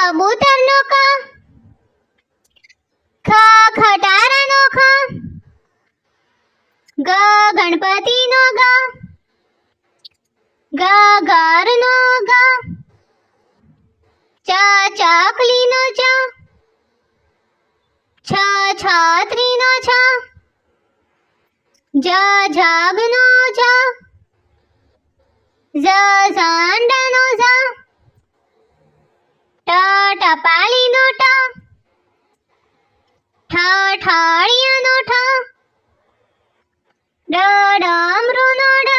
કબૂતરનો ક, ખ ખટારાનો ખ, ગ ગણપતિનો ગ, ગ ઘરનો ગ, ચ ચકલીનો ચ, છ છત્રીનો છ, જ જગનો જ, ઝ ઝંડાનો ઝ, ટ ટપાલીનો ટ, ઠ ઠળિયાનો ઠ, ડ ડમરુનો ડ,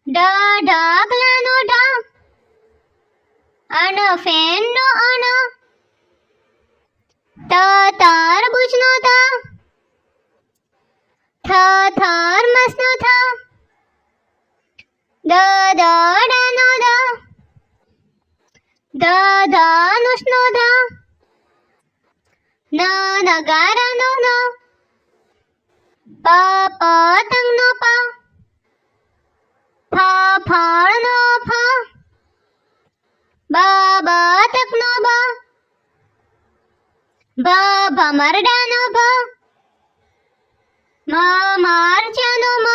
ઢ ઢગલાનો ઢ, અન ફેનનો અન, ત તરબૂચનો ત, થ થર્મસનો થ, દ દડાનો દ, ધ ધનુષનો ધ, ન નગારાનો ન, પ પતંગનો પ, ફ ફળનો ફ, બ બતકનો બ, ભ ભમરડાનો ભ, મ મરચાનો મ,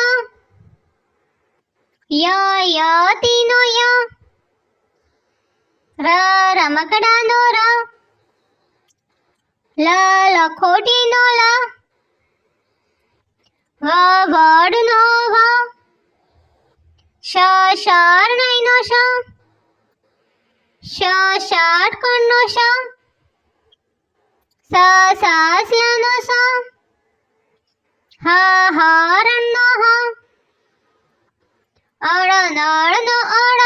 યતીનો ય, રમકડાનો ર, લખોટીનો લ, વડનો વ, શરણાઈનો ષટકોણનો શ, સસલાનો સ, હરણનો હ, નળનો અળ,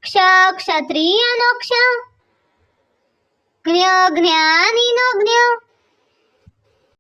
ક્ષત્રિયનો ક્ષ, જ્ઞાનીનો જ્ઞ,